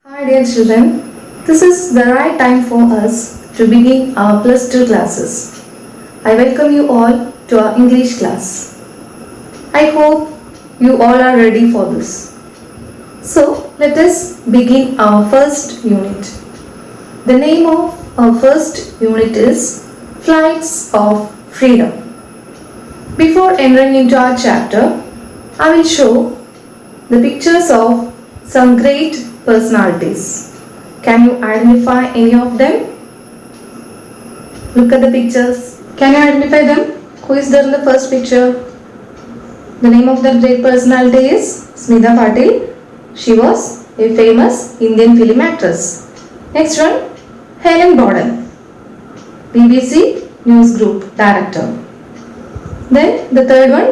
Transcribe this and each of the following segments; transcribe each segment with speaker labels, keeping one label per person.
Speaker 1: Hi dear children, this is the right time for us to begin our plus 2 classes. I welcome you all to our English class. I hope you all are ready for this. So let us begin our first unit. The name of our first unit is Flights of Freedom. Before entering into our chapter, I will show the pictures of some great personalities. Can you identify any of them? Look at the pictures. Can you identify them? Who is there in the first picture? The name of the great personality is Smita Patil. She was a famous Indian film actress. Next one, Helen Borden, BBC News Group Director. Then the third one,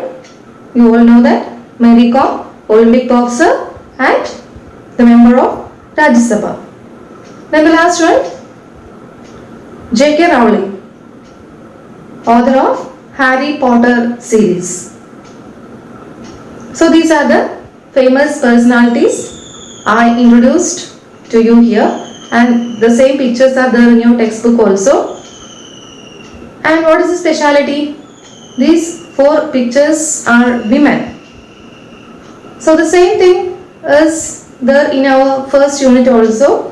Speaker 1: you all know that Mary Kom, Olympic boxer and the member of Rajya Sabha. Then the last one, J.K. Rowling, author of Harry Potter series. So these are the famous personalities I introduced to you here, and the same pictures are there in your textbook also. And what is the speciality? These four pictures are women. So the same thing is there in our first unit also.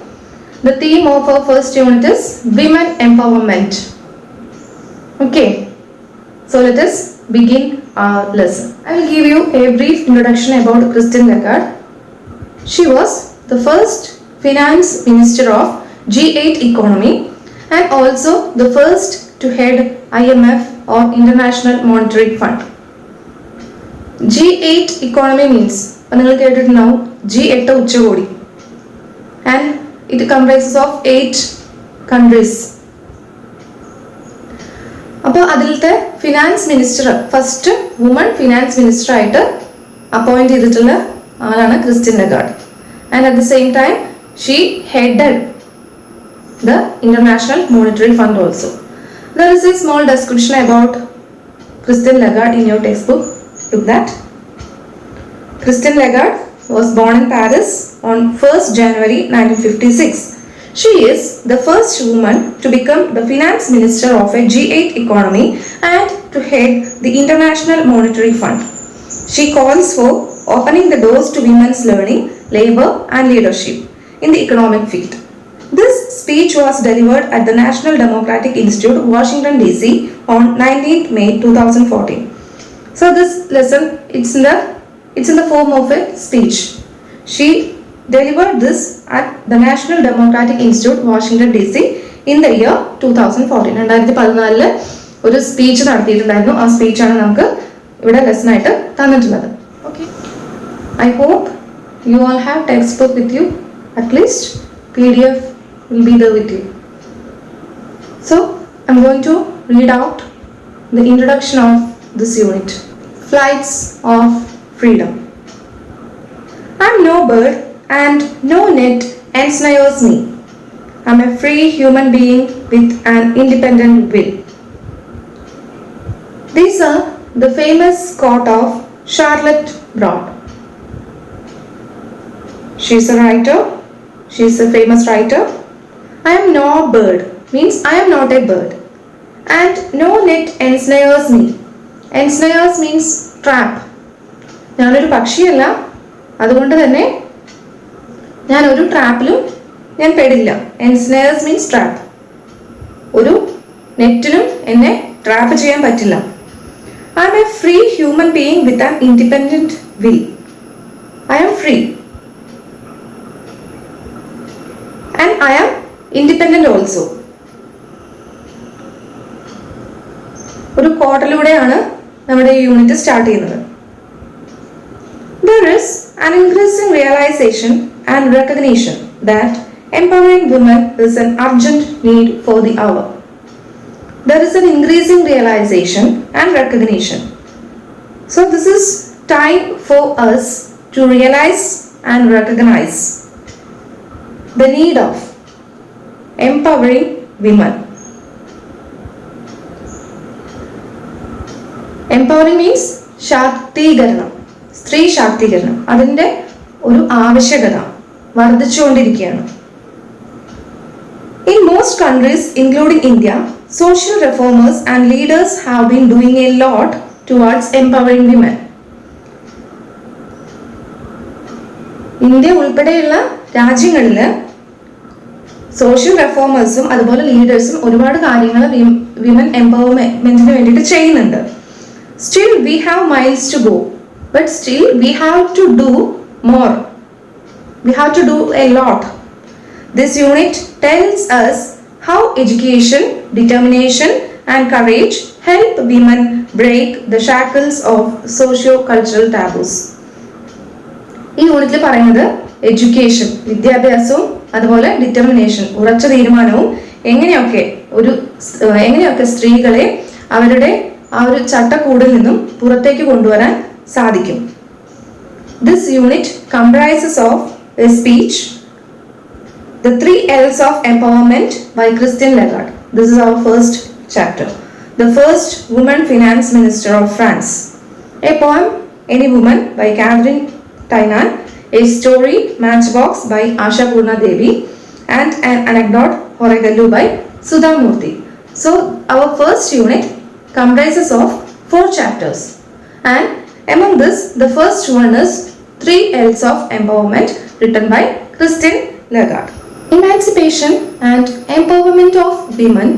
Speaker 1: The theme of our first unit is women empowerment. Okay, so let us begin our lesson. I will give you a brief introduction about Christine Lagarde. She was the first finance minister of G8 economy and also the first to head IMF or International Monetary Fund. G8 economy means now G8 ഉച്ചകോടി and it comprises of 8 countries. അപ്പോൾ അതിലത്തെ finance minister first woman finance minister ആയിട്ട് appoint ചെയ്തിട്ടുള്ള ആളാണ് Christine Lagarde. And at the same time she headed the International Monetary Fund also. There is a small description about Christine Lagarde in your textbook. Look that. Christine Lagarde was born in Paris on 1st January 1956. She is the first woman to become the finance minister of a G8 economy and to head the International Monetary Fund. She calls for opening the doors to women's learning, labor and leadership in the economic field. This speech was delivered at the National Democratic Institute, Washington DC on 19th May 2014. So this lesson, it's in the form of a speech. She delivered this at the National Democratic Institute, Washington DC in the year 2014. 2014 ഒരു speech നടത്തിയിട്ടുണ്ടായിരുന്നു. ആ സ്പീച്ചാണ് നമുക്ക് ഇവിടെ lesson ആയിട്ട് തന്നിട്ടുള്ളത്. Okay, I hope you all have text book with you. At least PDF will be there with you. So I'm going to read out the introduction of this unit. Flights of Freedom. I'm no bird and no net ensnares me. I'm a free human being with an independent will. These are the famous quote of Charlotte Broad. She's a writer. She's a famous writer. I am no bird means I am not a bird. And no net ensnares me. Ensnares means trap. ഞാനൊരു പക്ഷിയല്ല, അതുകൊണ്ട് തന്നെ ഞാനൊരു ട്രാപ്പിലും ഞാൻ പെടില്ല. എൻസ്നേഴ്സ് means trap. ഒരു നെറ്റിനും എന്നെ trap ചെയ്യാൻ പറ്റില്ല. I am a free human being with an independent will. I am free and I am independent also. ഒരു കോട്ടിലൂടെയാണ് നമ്മുടെ ഈ യൂണിറ്റ് സ്റ്റാർട്ട് ചെയ്യുന്നത്. There is an increasing realization and recognition that empowering women is an urgent need for the hour. There is an increasing realization and recognition. So this is time for us to realize and recognize the need of empowering women. Empowering means ശാക്തീകരണം, സ്ത്രീ ശാക്തീകരണം. അതിൻ്റെ ഒരു ആവശ്യകത വർദ്ധിച്ചുകൊണ്ടിരിക്കുകയാണ്. In most countries, including India, social reformers and leaders have been doing a lot towards empowering women. India ഉൾപ്പെടെയുള്ള രാജ്യങ്ങളിൽ social റിഫോമേഴ്സും അതുപോലെ ലീഡേഴ്സും ഒരുപാട് കാര്യങ്ങൾ വിമൻ എംപവർമെന്റിന് വേണ്ടിയിട്ട് ചെയ്യുന്നുണ്ട്. Still we have miles to go, but still we have to do more. We have to do a lot. This unit tells us how education, determination and courage help women break the shackles of socio-cultural taboos. ഈ യൂണിറ്റിൽ പറയുന്നത് education, വിദ്യാഭ്യാസവും അതുപോലെ determination, ഉറച്ച തീരുമാനവും എങ്ങനെയൊക്കെ സ്ത്രീകളെ അവരുടെ ആ ഒരു ചട്ടക്കൂടിൽ നിന്നും പുറത്തേക്ക് കൊണ്ടുവരാൻ സാധിക്കും. This unit comprises of a speech, The 3 L's of Empowerment by Christine Lagarde. This is our first chapter. The first woman finance minister of France. A poem, Any Woman by Catherine Tainan. A story, Matchbox by Asha Purna Devi. And an anecdote, Horegallu by Sudha Murthy. So, our first unit comprises of 4 chapters. And among this, the first one is 3 L's of Empowerment, written by Christine Lagarde. Emancipation and empowerment of women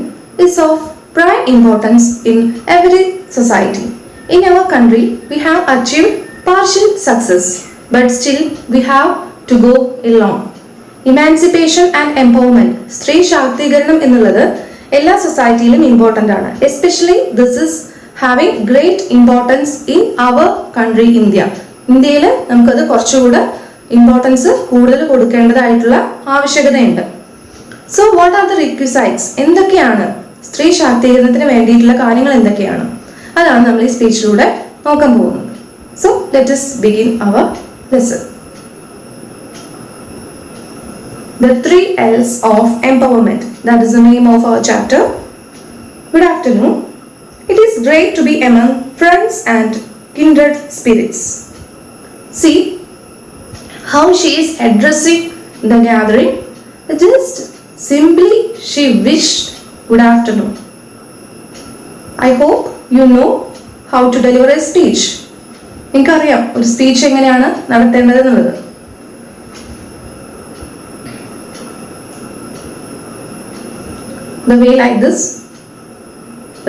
Speaker 1: is of prime importance in every society. In our country, we have achieved partial success, but still we have to go along. Emancipation and empowerment, സ്ത്രീ ശാക്തീകരണം എന്നുള്ളത് എല്ലാ സൊസൈറ്റിയിലും important ആണ്. Especially this is having great importance in our country India. ഇന്ത്യയിൽ നമുക്കത് കുറച്ചുകൂടെ importance കൂടുതൽ കൊടുക്കേണ്ടതായിട്ടുള്ള ആവശ്യകതയുണ്ട്. So what are the requisites? എന്തൊക്കെയാണ് സ്ത്രീ ശാക്തീകരണത്തിന് വേണ്ടിയിട്ടുള്ള കാര്യങ്ങൾ എന്തൊക്കെയാണ്? അതാണ് നമ്മൾ ഈ സ്പീച്ചിലൂടെ നോക്കാൻ പോകുന്നത്. So let us begin our lesson. The 3 L's of Empowerment. That is the name of our chapter. Good afternoon. It is great to be among friends and kindred spirits. See how she is addressing the gathering. Just simply she wished good afternoon. I hope you know how to deliver a speech. നിങ്ങൾക്കറിയാം ഒരു speech എങ്ങനെയാണ് നടത്തേണ്ടത് എന്നുള്ളത്. The way like this.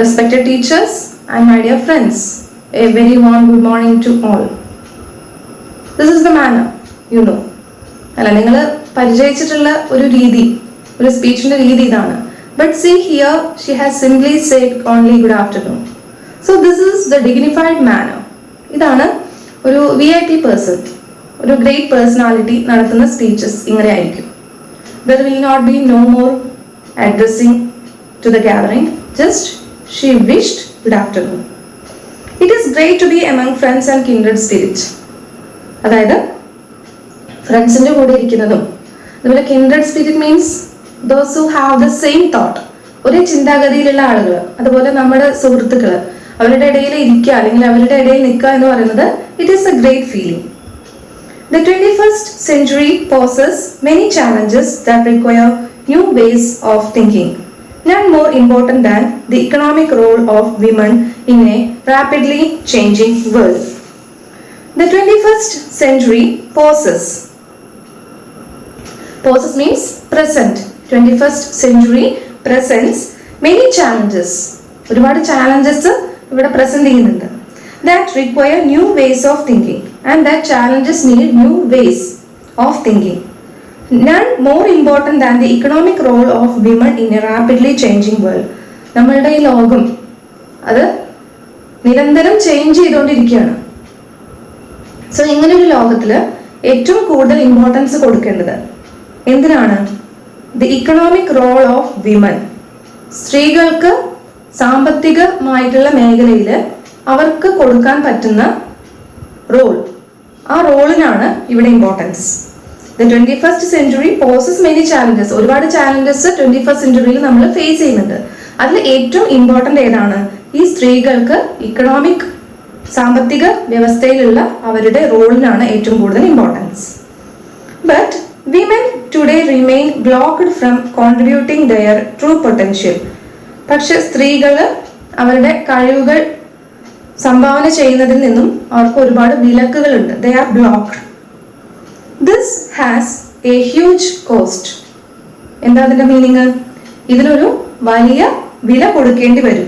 Speaker 1: Respected teachers and my dear friends, a very warm good morning to all. This is the manner. You know, അല്ല, നിങ്ങൾ പരിചയിച്ചിട്ടുള്ള ഒരു രീതി, ഒരു സ്പീച്ചിന്റെ രീതി ഇതാണ്. But see here she has simply said only good afternoon. So this is the dignified manner. ഇതാണ് ഒരു VIP പേഴ്സൺ, ഒരു ഗ്രേറ്റ് പേഴ്സണാലിറ്റി നടത്തുന്ന സ്പീച്ചസ് ഇങ്ങനെ ആയിരിക്കും. There will not be no more addressing to the gathering, just she wished good afternoon. It is great to be among friends and kindred spirit. അതായത് ഫ്രണ്ട്സിൻ്റെ കൂടെ ഇരിക്കുന്നതും അതുപോലെ kindred spirit means those who have the same thought, ഒരേ ചിന്താഗതിയിലുള്ള ആളുകൾ, അതുപോലെ നമ്മുടെ സുഹൃത്തുക്കൾ, അവരുടെ ഇടയിൽ ഇരിക്കുക അല്ലെങ്കിൽ അവരുടെ ഇടയിൽ നിൽക്കുക എന്ന് പറയുന്നത് it is A great feeling. The 21st century poses many challenges that require new ways of thinking. None more important than the economic role of women in a rapidly changing world. The 21st century poses means present. 21st century presents many challenges. ഒരുപാട് challenges ഇവിടെ present ചെയ്യുന്നുണ്ട്. That require new ways of thinking and that challenges need new ways of thinking. None more important than the economic role of women in a rapidly changing world. നമ്മളുടെ ഈ ലോകം അത് നിരന്തരം change ചെയ്തുകൊണ്ടിരിക്കുകയാണ്. So ഇങ്ങനൊരു ലോകത്തിൽ ഏറ്റവും കൂടുതൽ ഇമ്പോർട്ടൻസ് കൊടുക്കേണ്ടത് എന്തിനാണ്? The economic role of women. സ്ത്രീകൾക്ക് സാമ്പത്തികമായിട്ടുള്ള മേഖലയിൽ അവർക്ക് കൊടുക്കാൻ പറ്റുന്ന റോൾ, ആ റോളിനാണ് ഇവിടെ importance. The 21st century poses many challenges. ഒരുപാട് ചാലഞ്ചസ് 21st centuryയിൽ നമ്മൾ ഫേസ് ചെയ്യുന്നുണ്ട്. അതിൽ ഏറ്റവും ഇമ്പോർട്ടൻ്റ് ഏതാണ്? ഈ സ്ത്രീകൾക്ക് ഇക്കണോമിക് സാമ്പത്തിക വ്യവസ്ഥയിലുള്ള അവരുടെ റോളിനാണ് ഏറ്റവും കൂടുതൽ importance. But we they remain blocked from contributing their true potential. പക്ഷെ സ്ത്രീകൾ അവരുടെ കഴിവുകൾ സംഭാവന ചെയ്യുന്നതിൽ നിന്നും അവർക്ക് ഒരുപാട് വിലക്കുകളുണ്ട്. They are blocked. This has a huge cost. എന്താ അതിന്റെ മീനിങ്? ഇതിനൊരു വലിയ വില കൊടുക്കേണ്ടി വരും.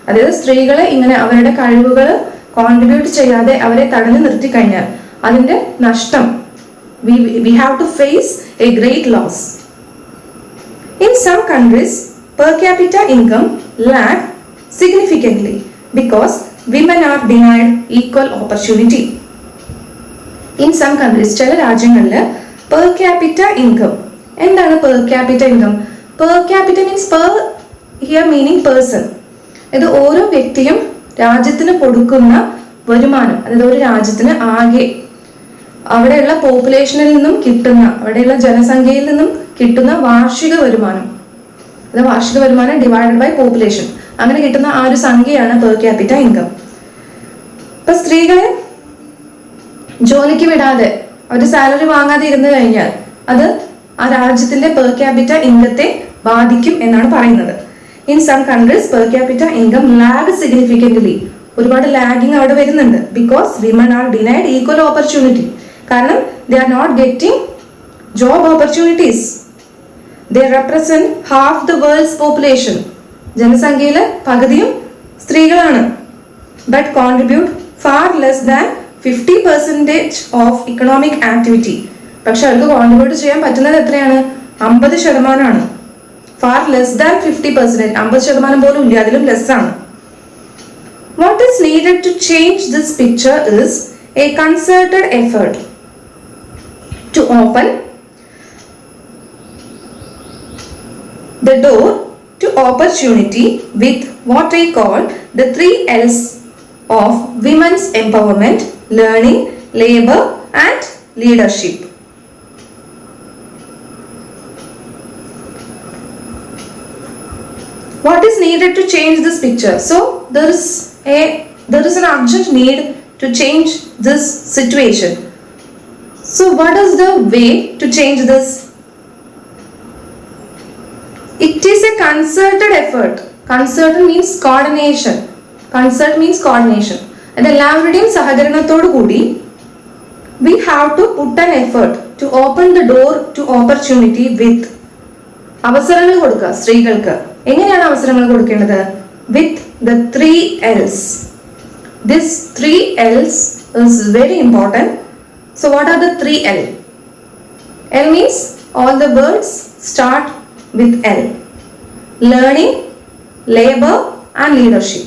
Speaker 1: അതായത് സ്ത്രീകളെ ഇങ്ങനെ അവരുടെ കഴിവുകൾ കോൺട്രിബ്യൂട്ട് ചെയ്യാതെ അവരെ തടഞ്ഞു നിർത്തി കഴിഞ്ഞാൽ അതിന്റെ നഷ്ടം we have to face a great loss. In some countries, per capita income lag significantly because women are denied equal opportunity. In some countries, ചില രാജ്യങ്ങളിൽ per capita income, എന്താണ് per capita income? Per capita means per here meaning person. ഇത് ഓരോ വ്യക്തിയും രാജ്യത്തിന് കൊടുക്കുന്ന വരുമാനം, അതായത് ഒരു രാജ്യത്തിന് ആകെ അവിടെയുള്ള പോപ്പുലേഷനിൽ നിന്നും കിട്ടുന്ന, അവിടെയുള്ള ജനസംഖ്യയിൽ നിന്നും കിട്ടുന്ന വാർഷിക വരുമാനം, അത് വാർഷിക വരുമാനം ഡിവൈഡഡ് ബൈ പോപ്പുലേഷൻ, അങ്ങനെ കിട്ടുന്ന ആ ഒരു സംഖ്യയാണ് പെർ ക്യാപിറ്റ ഇൻകം. ഇപ്പൊ സ്ത്രീകളെ ജോലിക്ക് വിടാതെ അവർ സാലറി വാങ്ങാതെ ഇരുന്നു കഴിഞ്ഞാൽ അത് ആ രാജ്യത്തിന്റെ പെർ ക്യാപിറ്റ ഇൻകത്തെ ബാധിക്കും എന്നാണ് പറയുന്നത്. In some countries per capita income lag significantly, ഒരുപാട് ലാഗിങ് അവിടെ വരുന്നുണ്ട്. Because women are denied equal opportunity, കാരണം they are not getting job opportunities. They represent half the world's population, ജനസംഖ്യയിലെ പകുതിയും സ്ത്രീകളാണ്. But contribute far less than 50% of economic activity. പക്ഷെ അവർക്ക് contribute ചെയ്യാൻ പറ്റുന്നത് എത്രയാണ്? 50%. ഫാർ ലെസ് ദാൻ 50%, 50% പോലും ഇല്ല, അതിലും ലെസ് ആണ്. What is needed to change this picture is a concerted effort to open the door to opportunity with what I call the 3 L's of women's empowerment, learning, labor and leadership. What is needed to change this picture? So there is an urgent need to change this situation. So what is the way to change this? It is a concerted effort. Concerted means coordination. Concert means coordination. And എല്ലാവരുടെയും സഹകരണത്തോടു കൂടി we have to put an effort to open the door to opportunity with, അവസരങ്ങൾ കൊടുക്കുക സ്ത്രീകൾക്ക്. എങ്ങനെയാണ് അവസരങ്ങൾ കൊടുക്കേണ്ടത്? With the 3 L's. This 3 L's is very important. So what are the 3 L? L means all the words start with L. Learning, labor and leadership.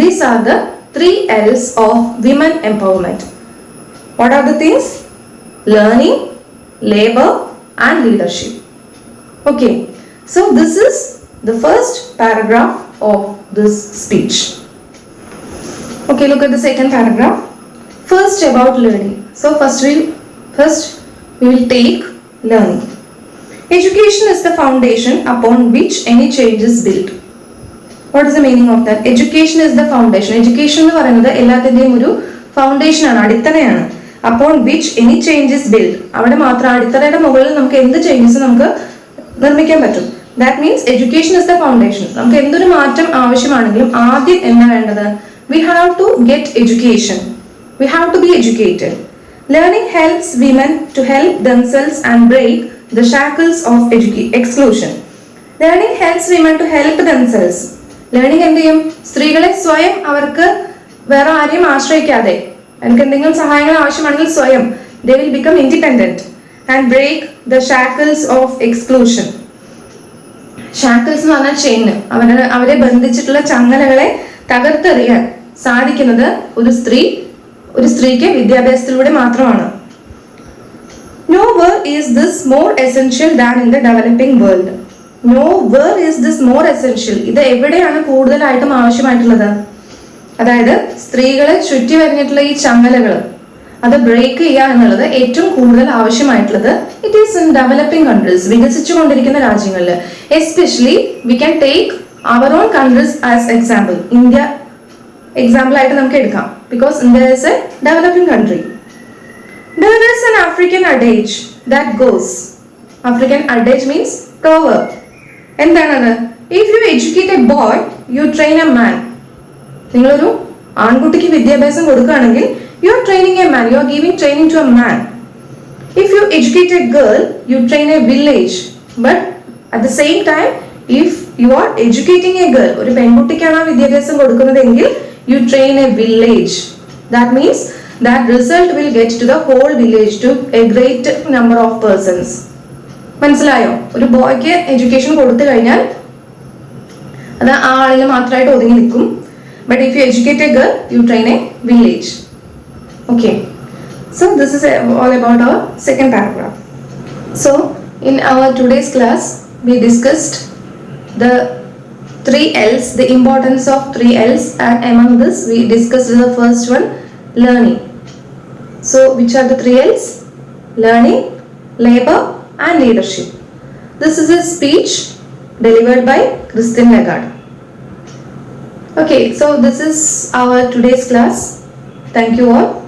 Speaker 1: These are the 3 L's of women empowerment. What are the things? Learning, labor and leadership. Okay, so this is the first paragraph of this speech. Okay, look at the second paragraph. First about learning. So first we will take learning. Education is the foundation upon which any change is built. What is the meaning of that? Education is the foundation. Education എന്ന് പറയുന്നത് എല്ലാത്തിന്റെയും ഒരു foundation ആണ്, അടിത്തറയാണ്. Upon which any change is built. അവിടെ മാത്രം അടിത്തറയുടെ മുകളിൽ നമുക്ക് എന്ത് ചേഞ്ചസ് നമുക്ക് നിർമ്മിക്കാൻ പറ്റും. That means education is the foundation. നമുക്ക് എന്തൊരു മാറ്റം ആവശ്യമാണെങ്കിലും ആദ്യം എന്താ വേണ്ടത്? We have to get education. We have to be educated. Learning helps women to help themselves and break the shackles of exclusion. Learning helps women to help themselves. Learning എന്ത് ചെയ്യും? സ്ത്രീകളെ സ്വയം അവർക്ക് വേറെ ആരെയും ആശ്രയിക്കാതെ, എനിക്ക് എന്തെങ്കിലും സഹായങ്ങൾ ആവശ്യമാണെങ്കിൽ സ്വയം they will become independent and break the shackles of exclusion. Shackles എന്ന് പറഞ്ഞാൽ ചെയിൻ, അവരെ ബന്ധിച്ചിട്ടുള്ള ചങ്ങലകളെ തകർത്തെറിയാൻ സാധിക്കുന്നത് ഒരു സ്ത്രീക്ക് വിദ്യാഭ്യാസത്തിലൂടെ മാത്രമാണ്. Nowhere is this more essential than in the developing world. Nowhere is this more essential. ഇത് എവിടെയാണ് കൂടുതലായിട്ടും ആവശ്യമായിട്ടുള്ളത്? അതായത് സ്ത്രീകളെ ചുറ്റി വരുന്നിട്ടുള്ള ഈ ചങ്ങലകൾ അത് ബ്രേക്ക് ചെയ്യുക എന്നുള്ളത് ഏറ്റവും കൂടുതൽ ആവശ്യമായിട്ടുള്ളത് it is in developing countries, വികസിച്ചുകൊണ്ടിരിക്കുന്ന രാജ്യങ്ങളിൽ. Especially we can take our own countries as example. India example ആയിട്ട് നമുക്ക് എടുക്കാം, because India is a developing country. There is an African adage that goes, African adage means proverb. എന്താണത്? If you educate a boy, you train a man. നിങ്ങളൊരു ആൺകുട്ടിക്ക് വിദ്യാഭ്യാസം കൊടുക്കുകയാണെങ്കിൽ you are training a man, you are giving training to a man. If you educate a girl, you train a village. But at the same time, if you are educating a girl, ഒരു പെൺകുട്ടിക്കാണ് ആ വിദ്യാഭ്യാസം കൊടുക്കുന്നതെങ്കിൽ you train a village. That means that result will get to the whole village, to a great number of persons. മനസ്സിലായോ? ഒരു ബോയ്ക്ക് education കൊടുത്തു കഴിഞ്ഞാൽ അത് ആ ആളിൽ മാത്രമായിട്ട് ഒതുങ്ങി നിൽക്കും. But if you educate a girl, you train a village. Okay. So this is all about our second paragraph. So in our today's class, we discussed the 3 L's, the importance of 3 L's, and among this we discussed the first one, learning. So which are the 3 L's? Learning, labor and leadership. This is a speech delivered by Christine Lagarde. Okay, so this is our today's class. Thank you all.